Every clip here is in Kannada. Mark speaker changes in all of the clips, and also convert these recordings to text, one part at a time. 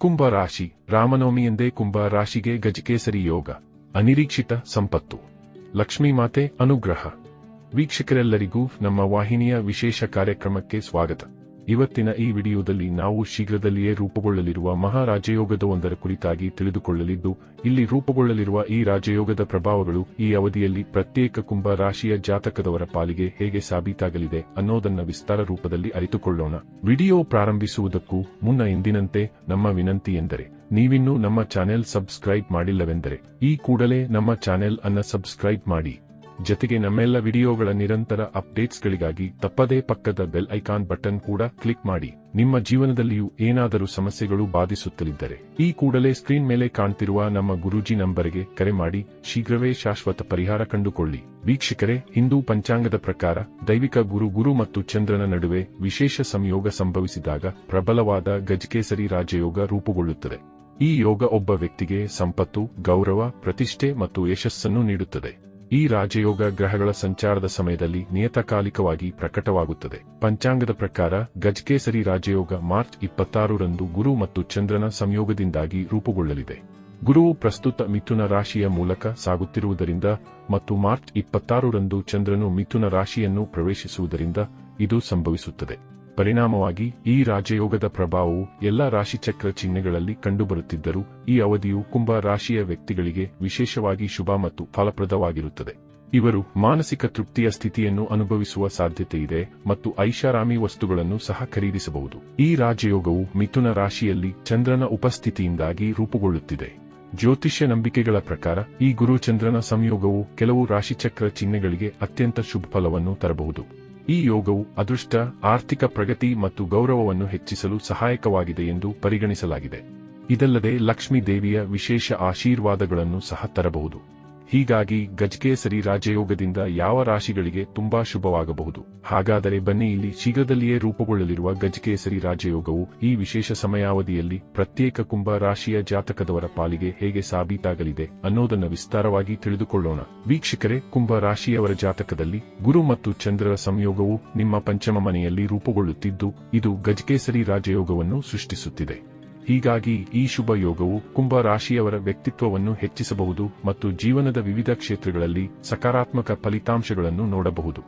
Speaker 1: ಕುಂಭ ರಾಶಿ. ರಾಮನವಮಿಯಂದೇ ಕುಂಭ ರಾಶಿಗೆ ಗಜಕೇಸರಿ ಯೋಗ. ಅನಿರೀಕ್ಷಿತ ಸಂಪತ್ತು. ಲಕ್ಷ್ಮೀ ಮಾತೆ ಅನುಗ್ರಹ. ವೀಕ್ಷಕರೆಲ್ಲರಿಗೂ ನಮ್ಮ ವಾಹಿನಿಯ ವಿಶೇಷ ಕಾರ್ಯಕ್ರಮಕ್ಕೆ ಸ್ವಾಗತ. ಇವತ್ತಿನ ಈ ವಿಡಿಯೋದಲ್ಲಿ ನಾವು ಶೀಘ್ರದಲ್ಲಿಯೇ ರೂಪುಗೊಳ್ಳಲಿರುವ ಮಹಾರಾಜಯೋಗದ ಕುರಿತಾಗಿ ತಿಳಿದುಕೊಳ್ಳಲಿದ್ದು, ಇಲ್ಲಿ ರೂಪುಗೊಳ್ಳಲಿರುವ ಈ ರಾಜಯೋಗದ ಪ್ರಭಾವಗಳು ಈ ಅವಧಿಯಲ್ಲಿ ಪ್ರತ್ಯೇಕ ಕುಂಭ ರಾಶಿಯ ಜಾತಕದವರ ಪಾಲಿಗೆ ಹೇಗೆ ಸಾಬೀತಾಗಲಿದೆ ಅನ್ನೋದನ್ನ ವಿಸ್ತಾರ ರೂಪದಲ್ಲಿ ಅರಿತುಕೊಳ್ಳೋಣ. ವಿಡಿಯೋ ಪ್ರಾರಂಭಿಸುವುದಕ್ಕೂ ಮುನ್ನ ಎಂದಿನಂತೆ ನಮ್ಮ ವಿನಂತಿ ಎಂದರೆ, ನೀವಿನ್ನೂ ನಮ್ಮ ಚಾನೆಲ್ ಸಬ್ಸ್ಕ್ರೈಬ್ ಮಾಡಿಲ್ಲವೆಂದರೆ ಈ ಕೂಡಲೇ ನಮ್ಮ ಚಾನೆಲ್ ಅನ್ನು ಸಬ್ಸ್ಕ್ರೈಬ್ ಮಾಡಿ. ಜೊತೆಗೆ ನಮ್ಮೆಲ್ಲ ವಿಡಿಯೋಗಳ ನಿರಂತರ ಅಪ್ಡೇಟ್ಸ್ಗಳಿಗಾಗಿ ತಪ್ಪದೇ ಪಕ್ಕದ ಬೆಲ್ ಐಕಾನ್ ಬಟನ್ ಕೂಡ ಕ್ಲಿಕ್ ಮಾಡಿ. ನಿಮ್ಮ ಜೀವನದಲ್ಲಿಯೂ ಏನಾದರೂ ಸಮಸ್ಯೆಗಳು ಬಾಧಿಸುತ್ತಲಿದ್ದರೆ ಈ ಕೂಡಲೇ ಸ್ಕ್ರೀನ್ ಮೇಲೆ ಕಾಣ್ತಿರುವ ನಮ್ಮ ಗುರೂಜಿ ನಂಬರ್ಗೆ ಕರೆ ಮಾಡಿ ಶೀಘ್ರವೇ ಶಾಶ್ವತ ಪರಿಹಾರ ಕಂಡುಕೊಳ್ಳಿ. ವೀಕ್ಷಕರೇ, ಹಿಂದೂ ಪಂಚಾಂಗದ ಪ್ರಕಾರ ದೈವಿಕ ಗುರು ಮತ್ತು ಚಂದ್ರನ ನಡುವೆ ವಿಶೇಷ ಸಂಯೋಗ ಸಂಭವಿಸಿದಾಗ ಪ್ರಬಲವಾದ ಗಜಕೇಸರಿ ರಾಜಯೋಗ ರೂಪುಗೊಳ್ಳುತ್ತದೆ. ಈ ಯೋಗ ಒಬ್ಬ ವ್ಯಕ್ತಿಗೆ ಸಂಪತ್ತು, ಗೌರವ, ಪ್ರತಿಷ್ಠೆ ಮತ್ತು ಯಶಸ್ಸನ್ನು ನೀಡುತ್ತದೆ. ಈ ರಾಜಯೋಗ ಗ್ರಹಗಳ ಸಂಚಾರದ ಸಮಯದಲ್ಲಿ ನಿಯತಕಾಲಿಕವಾಗಿ ಪ್ರಕಟವಾಗುತ್ತದೆ. ಪಂಚಾಂಗದ ಪ್ರಕಾರ ಗಜಕೇಸರಿ ರಾಜಯೋಗ ಮಾರ್ಚ್ 26ರಂದು ಗುರು ಮತ್ತು ಚಂದ್ರನ ಸಂಯೋಗದಿಂದಾಗಿ ರೂಪುಗೊಳ್ಳಲಿದೆ. ಗುರುವು ಪ್ರಸ್ತುತ ಮಿಥುನ ರಾಶಿಯ ಮೂಲಕ ಸಾಗುತ್ತಿರುವುದರಿಂದ ಮತ್ತು ಮಾರ್ಚ್ 26ರಂದು ಚಂದ್ರನು ಮಿಥುನ ರಾಶಿಯನ್ನು ಪ್ರವೇಶಿಸುವುದರಿಂದ ಇದು ಸಂಭವಿಸುತ್ತದೆ. ಪರಿಣಾಮವಾಗಿ ಈ ರಾಜಯೋಗದ ಪ್ರಭಾವವು ಎಲ್ಲ ರಾಶಿಚಕ್ರ ಚಿಹ್ನೆಗಳಲ್ಲಿ ಕಂಡುಬರುತ್ತಿದ್ದರೂ ಈ ಅವಧಿಯು ಕುಂಭ ರಾಶಿಯ ವ್ಯಕ್ತಿಗಳಿಗೆ ವಿಶೇಷವಾಗಿ ಶುಭ ಮತ್ತು ಫಲಪ್ರದವಾಗಿರುತ್ತದೆ. ಇವರು ಮಾನಸಿಕ ತೃಪ್ತಿಯ ಸ್ಥಿತಿಯನ್ನು ಅನುಭವಿಸುವ ಸಾಧ್ಯತೆಯಿದೆ ಮತ್ತು ಐಷಾರಾಮಿ ವಸ್ತುಗಳನ್ನು ಸಹ ಖರೀದಿಸಬಹುದು. ಈ ರಾಜಯೋಗವು ಮಿಥುನ ರಾಶಿಯಲ್ಲಿ ಚಂದ್ರನ ಉಪಸ್ಥಿತಿಯಿಂದಾಗಿ ರೂಪುಗೊಳ್ಳುತ್ತಿದೆ. ಜ್ಯೋತಿಷ್ಯ ನಂಬಿಕೆಗಳ ಪ್ರಕಾರ ಈ ಗುರು ಚಂದ್ರನ ಸಂಯೋಗವು ಕೆಲವು ರಾಶಿಚಕ್ರ ಚಿಹ್ನೆಗಳಿಗೆ ಅತ್ಯಂತ ಶುಭ ಫಲವನ್ನು ತರಬಹುದು. ಈ ಯೋಗವು ಅದೃಷ್ಟ, ಆರ್ಥಿಕ ಪ್ರಗತಿ ಮತ್ತು ಗೌರವವನ್ನು ಹೆಚ್ಚಿಸಲು ಸಹಾಯಕವಾಗಿದೆ ಎಂದು ಪರಿಗಣಿಸಲಾಗಿದೆ. ಇದಲ್ಲದೆ ಲಕ್ಷ್ಮೀ ದೇವಿಯ ವಿಶೇಷ ಆಶೀರ್ವಾದಗಳನ್ನು ಸಹ ತರಬಹುದು. ಹೀಗಾಗಿ ಗಜಕೇಸರಿ ರಾಜಯೋಗದಿಂದ ಯಾವ ರಾಶಿಗಳಿಗೆ ತುಂಬಾ ಶುಭವಾಗಬಹುದು? ಹಾಗಾದರೆ ಬನ್ನಿ, ಇಲ್ಲಿ ಶೀಘ್ರದಲ್ಲಿಯೇ ರೂಪುಗೊಳ್ಳಲಿರುವ ಗಜಕೇಸರಿ ರಾಜಯೋಗವು ಈ ವಿಶೇಷ ಸಮಯಾವಧಿಯಲ್ಲಿ ಪ್ರತ್ಯೇಕ ಕುಂಭ ರಾಶಿಯ ಜಾತಕದವರ ಪಾಲಿಗೆ ಹೇಗೆ ಸಾಬೀತಾಗಲಿದೆ ಅನ್ನೋದನ್ನು ವಿಸ್ತಾರವಾಗಿ ತಿಳಿದುಕೊಳ್ಳೋಣ. ವೀಕ್ಷಕರೇ, ಕುಂಭ ರಾಶಿಯವರ ಜಾತಕದಲ್ಲಿ ಗುರು ಮತ್ತು ಚಂದ್ರರ ಸಂಯೋಗವು ನಿಮ್ಮ ಪಂಚಮ ಮನೆಯಲ್ಲಿ ರೂಪುಗೊಳ್ಳುತ್ತಿದ್ದು, ಇದು ಗಜಕೇಸರಿ ರಾಜಯೋಗವನ್ನು ಸೃಷ್ಟಿಸುತ್ತಿದೆ. ಹೀಗಾಗಿ ಈ ಶುಭ ಯೋಗವು ಕುಂಭ ರಾಶಿಯವರ ವ್ಯಕ್ತಿತ್ವವನ್ನು ಹೆಚ್ಚಿಸಬಹುದು ಮತ್ತು ಜೀವನದ ವಿವಿಧ ಕ್ಷೇತ್ರಗಳಲ್ಲಿ ಸಕಾರಾತ್ಮಕ ಫಲಿತಾಂಶಗಳನ್ನು ನೋಡಬಹುದು.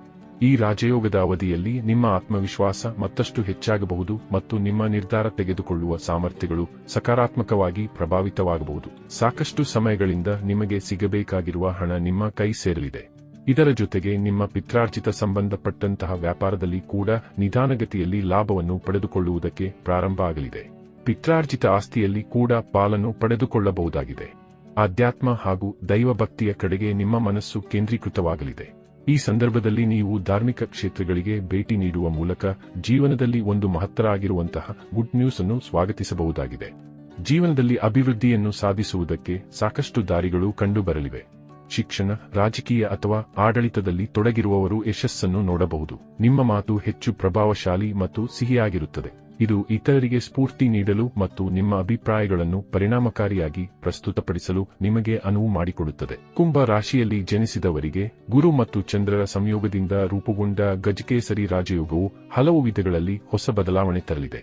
Speaker 1: ಈ ರಾಜಯೋಗದ ಅವಧಿಯಲ್ಲಿ ನಿಮ್ಮ ಆತ್ಮವಿಶ್ವಾಸ ಮತ್ತಷ್ಟು ಹೆಚ್ಚಾಗಬಹುದು ಮತ್ತು ನಿಮ್ಮ ನಿರ್ಧಾರ ತೆಗೆದುಕೊಳ್ಳುವ ಸಾಮರ್ಥ್ಯಗಳು ಸಕಾರಾತ್ಮಕವಾಗಿ ಪ್ರಭಾವಿತವಾಗಬಹುದು. ಸಾಕಷ್ಟು ಸಮಯಗಳಿಂದ ನಿಮಗೆ ಸಿಗಬೇಕಾಗಿರುವ ಹಣ ನಿಮ್ಮ ಕೈ ಸೇರಲಿದೆ. ಇದರ ಜೊತೆಗೆ ನಿಮ್ಮ ಪಿತ್ರಾರ್ಜಿತ ಸಂಬಂಧಪಟ್ಟಂತಹ ವ್ಯಾಪಾರದಲ್ಲಿ ಕೂಡ ನಿಧಾನಗತಿಯಲ್ಲಿ ಲಾಭವನ್ನು ಪಡೆದುಕೊಳ್ಳುವುದಕ್ಕೆ ಪ್ರಾರಂಭ ಆಗಲಿದೆ. ಪಿತ್ರಾರ್ಜಿತ ಆಸ್ತಿಯಲ್ಲಿ ಕೂಡ ಪಾಲನ್ನು ಪಡೆದುಕೊಳ್ಳಬಹುದಾಗಿದೆ. ಆಧ್ಯಾತ್ಮ ಹಾಗೂ ದೈವಭಕ್ತಿಯ ಕಡೆಗೆ ನಿಮ್ಮ ಮನಸ್ಸು ಕೇಂದ್ರೀಕೃತವಾಗಲಿದೆ. ಈ ಸಂದರ್ಭದಲ್ಲಿ ನೀವು ಧಾರ್ಮಿಕ ಕ್ಷೇತ್ರಗಳಿಗೆ ಭೇಟಿ ನೀಡುವ ಮೂಲಕ ಜೀವನದಲ್ಲಿ ಒಂದು ಮಹತ್ತರ ಆಗಿರುವಂತಹ ಗುಡ್ ನ್ಯೂಸ್ ಅನ್ನು ಸ್ವಾಗತಿಸಬಹುದಾಗಿದೆ. ಜೀವನದಲ್ಲಿ ಅಭಿವೃದ್ಧಿಯನ್ನು ಸಾಧಿಸುವುದಕ್ಕೆ ಸಾಕಷ್ಟು ದಾರಿಗಳು ಕಂಡುಬರಲಿವೆ. ಶಿಕ್ಷಣ, ರಾಜಕೀಯ ಅಥವಾ ಆಡಳಿತದಲ್ಲಿ ತೊಡಗಿರುವವರು ಯಶಸ್ಸನ್ನು ನೋಡಬಹುದು. ನಿಮ್ಮ ಮಾತು ಹೆಚ್ಚು ಪ್ರಭಾವಶಾಲಿ ಮತ್ತು ಸಿಹಿಯಾಗಿರುತ್ತದೆ. ಇದು ಇತರರಿಗೆ ಸ್ಫೂರ್ತಿ ನೀಡಲು ಮತ್ತು ನಿಮ್ಮ ಅಭಿಪ್ರಾಯಗಳನ್ನು ಪರಿಣಾಮಕಾರಿಯಾಗಿ ಪ್ರಸ್ತುತಪಡಿಸಲು ನಿಮಗೆ ಅನುವು ಮಾಡಿಕೊಡುತ್ತದೆ. ಕುಂಭ ರಾಶಿಯಲ್ಲಿ ಜನಿಸಿದವರಿಗೆ ಗುರು ಮತ್ತು ಚಂದ್ರರ ಸಂಯೋಗದಿಂದ ರೂಪುಗೊಂಡ ಗಜಕೇಸರಿ ರಾಜಯೋಗವು ಹಲವು ವಿಧಗಳಲ್ಲಿ ಹೊಸ ಬದಲಾವಣೆ ತರಲಿದೆ.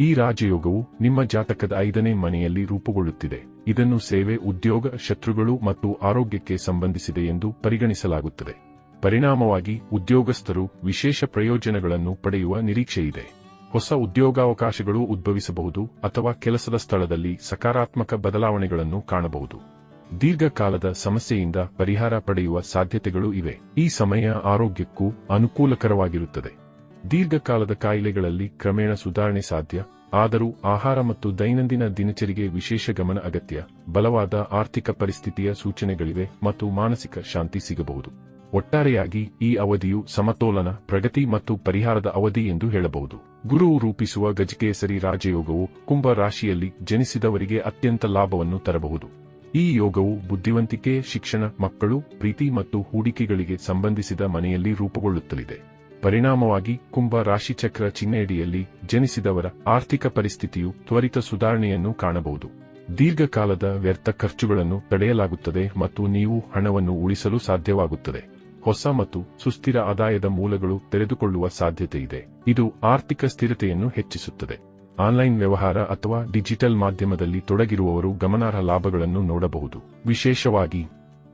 Speaker 1: ಈ ರಾಜಯೋಗವು ನಿಮ್ಮ ಜಾತಕದ 5ನೇ ಮನೆಯಲ್ಲಿ ರೂಪುಗೊಳ್ಳುತ್ತಿದೆ. ಇದನ್ನು ಸೇವೆ, ಉದ್ಯೋಗ, ಶತ್ರುಗಳು ಮತ್ತು ಆರೋಗ್ಯಕ್ಕೆ ಸಂಬಂಧಿಸಿದೆ ಎಂದು ಪರಿಗಣಿಸಲಾಗುತ್ತದೆ. ಪರಿಣಾಮವಾಗಿ ಉದ್ಯೋಗಸ್ಥರು ವಿಶೇಷ ಪ್ರಯೋಜನಗಳನ್ನು ಪಡೆಯುವ ನಿರೀಕ್ಷೆಯಿದೆ. ಹೊಸ ಉದ್ಯೋಗಾವಕಾಶಗಳು ಉದ್ಭವಿಸಬಹುದು ಅಥವಾ ಕೆಲಸದ ಸ್ಥಳದಲ್ಲಿ ಸಕಾರಾತ್ಮಕ ಬದಲಾವಣೆಗಳನ್ನು ಕಾಣಬಹುದು. ದೀರ್ಘಕಾಲದ ಸಮಸ್ಯೆಯಿಂದ ಪರಿಹಾರ ಪಡೆಯುವ ಸಾಧ್ಯತೆಗಳು ಇವೆ. ಈ ಸಮಯ ಆರೋಗ್ಯಕ್ಕೂ ಅನುಕೂಲಕರವಾಗಿರುತ್ತದೆ. ದೀರ್ಘಕಾಲದ ಕಾಯಿಲೆಗಳಲ್ಲಿ ಕ್ರಮೇಣ ಸುಧಾರಣೆ ಸಾಧ್ಯ. ಆದರೂ ಆಹಾರ ಮತ್ತು ದೈನಂದಿನ ದಿನಚರಿಗೆ ವಿಶೇಷ ಗಮನ ಅಗತ್ಯ. ಬಲವಾದ ಆರ್ಥಿಕ ಪರಿಸ್ಥಿತಿಯ ಸೂಚನೆಗಳಿವೆ ಮತ್ತು ಮಾನಸಿಕ ಶಾಂತಿ ಸಿಗಬಹುದು. ಒಟ್ಟಾರೆಯಾಗಿ ಈ ಅವಧಿಯು ಸಮತೋಲನ, ಪ್ರಗತಿ ಮತ್ತು ಪರಿಹಾರದ ಅವಧಿ ಎಂದು ಹೇಳಬಹುದು. ಗುರುವು ರೂಪಿಸುವ ಗಜಕೇಸರಿ ರಾಜಯೋಗವು ಕುಂಭ ರಾಶಿಯಲ್ಲಿ ಜನಿಸಿದವರಿಗೆ ಅತ್ಯಂತ ಲಾಭವನ್ನು ತರಬಹುದು. ಈ ಯೋಗವು ಬುದ್ಧಿವಂತಿಕೆ, ಶಿಕ್ಷಣ, ಮಕ್ಕಳು, ಪ್ರೀತಿ ಮತ್ತು ಹೂಡಿಕೆಗಳಿಗೆ ಸಂಬಂಧಿಸಿದ ಮನೆಯಲ್ಲಿ ರೂಪುಗೊಳ್ಳುತ್ತಲಿದೆ. ಪರಿಣಾಮವಾಗಿ ಕುಂಭ ರಾಶಿಚಕ್ರ ಚಿಹ್ನೆಯಡಿಯಲ್ಲಿ ಜನಿಸಿದವರ ಆರ್ಥಿಕ ಪರಿಸ್ಥಿತಿಯು ತ್ವರಿತ ಸುಧಾರಣೆಯನ್ನು ಕಾಣಬಹುದು. ದೀರ್ಘಕಾಲದ ವ್ಯರ್ಥ ಖರ್ಚುಗಳನ್ನು ತಡೆಯಲಾಗುತ್ತದೆ ಮತ್ತು ನೀವು ಹಣವನ್ನು ಉಳಿಸಲು ಸಾಧ್ಯವಾಗುತ್ತದೆ. ಹೊಸ ಮತ್ತು ಸುಸ್ಥಿರ ಆದಾಯದ ಮೂಲಗಳು ತೆರೆದುಕೊಳ್ಳುವ ಸಾಧ್ಯತೆಯಿದೆ. ಇದು ಆರ್ಥಿಕ ಸ್ಥಿರತೆಯನ್ನು ಹೆಚ್ಚಿಸುತ್ತದೆ. ಆನ್ಲೈನ್ ವ್ಯವಹಾರ ಅಥವಾ ಡಿಜಿಟಲ್ ಮಾಧ್ಯಮದಲ್ಲಿ ತೊಡಗಿರುವವರು ಗಮನಾರ್ಹ ಲಾಭಗಳನ್ನು ನೋಡಬಹುದು. ವಿಶೇಷವಾಗಿ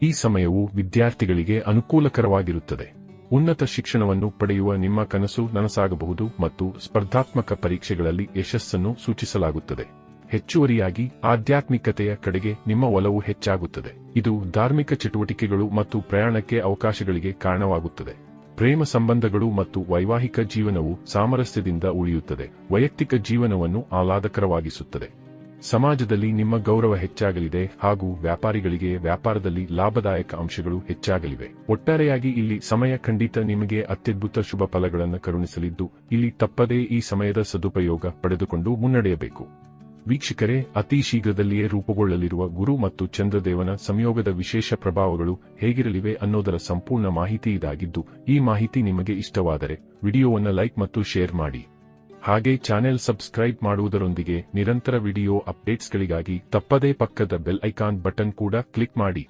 Speaker 1: ಈ ಸಮಯವು ವಿದ್ಯಾರ್ಥಿಗಳಿಗೆ ಅನುಕೂಲಕರವಾಗಿರುತ್ತದೆ. ಉನ್ನತ ಶಿಕ್ಷಣವನ್ನು ಪಡೆಯುವ ನಿಮ್ಮ ಕನಸು ನನಸಾಗಬಹುದು ಮತ್ತು ಸ್ಪರ್ಧಾತ್ಮಕ ಪರೀಕ್ಷೆಗಳಲ್ಲಿ ಯಶಸ್ಸನ್ನು ಸೂಚಿಸಲಾಗುತ್ತದೆ. ಹೆಚ್ಚುವರಿಯಾಗಿ ಆಧ್ಯಾತ್ಮಿಕತೆಯ ಕಡೆಗೆ ನಿಮ್ಮ ಒಲವು ಹೆಚ್ಚಾಗುತ್ತದೆ. ಇದು ಧಾರ್ಮಿಕ ಚಟುವಟಿಕೆಗಳು ಮತ್ತು ಪ್ರಯಾಣಕ್ಕೆ ಅವಕಾಶಗಳಿಗೆ ಕಾರಣವಾಗುತ್ತದೆ. ಪ್ರೇಮ ಸಂಬಂಧಗಳು ಮತ್ತು ವೈವಾಹಿಕ ಜೀವನವು ಸಾಮರಸ್ಯದಿಂದ ಉಳಿಯುತ್ತದೆ. ವೈಯಕ್ತಿಕ ಜೀವನವನ್ನು ಆಹ್ಲಾದಕರವಾಗಿಸುತ್ತದೆ. ಸಮಾಜದಲ್ಲಿ ನಿಮ್ಮ ಗೌರವ ಹೆಚ್ಚಾಗಲಿದೆ ಹಾಗೂ ವ್ಯಾಪಾರಿಗಳಿಗೆ ವ್ಯಾಪಾರದಲ್ಲಿ ಲಾಭದಾಯಕ ಅಂಶಗಳು ಹೆಚ್ಚಾಗಲಿವೆ. ಒಟ್ಟಾರೆಯಾಗಿ ಇಲ್ಲಿ ಸಮಯ ಖಂಡಿತ ನಿಮಗೆ ಅತ್ಯದ್ಭುತ ಶುಭ ಫಲಗಳನ್ನು ಕರುಣಿಸಲಿದ್ದು, ಇಲ್ಲಿ ತಪ್ಪದೇ ಈ ಸಮಯದ ಸದುಪಯೋಗ ಪಡೆದುಕೊಂಡು ಮುನ್ನಡೆಯಬೇಕು. ವೀಕ್ಷಕರೇ, ಅತಿ ಶೀಘ್ರದಲ್ಲಿಯೇ ರೂಪುಗೊಳ್ಳಲಿರುವ ಗುರು ಮತ್ತು ಚಂದ್ರದೇವನ ಸಂಯೋಗದ ವಿಶೇಷ ಪ್ರಭಾವಗಳು ಹೇಗಿರಲಿವೆ ಅನ್ನೋದರ ಸಂಪೂರ್ಣ ಮಾಹಿತಿ ಇದಾಗಿದ್ದು, ಈ ಮಾಹಿತಿ ನಿಮಗೆ ಇಷ್ಟವಾದರೆ ವಿಡಿಯೋವನ್ನು ಲೈಕ್ ಮತ್ತು ಶೇರ್ ಮಾಡಿ. ಹಾಗೆ ಚಾನೆಲ್ ಸಬ್ಸ್ಕ್ರೈಬ್ ಮಾಡುವುದರೊಂದಿಗೆ ನಿರಂತರ ವಿಡಿಯೋ ಅಪ್ಡೇಟ್ಸ್ಗಳಿಗಾಗಿ ತಪ್ಪದೇ ಪಕ್ಕದ ಬೆಲ್ ಐಕಾನ್ ಬಟನ್ ಕೂಡ ಕ್ಲಿಕ್ ಮಾಡಿ.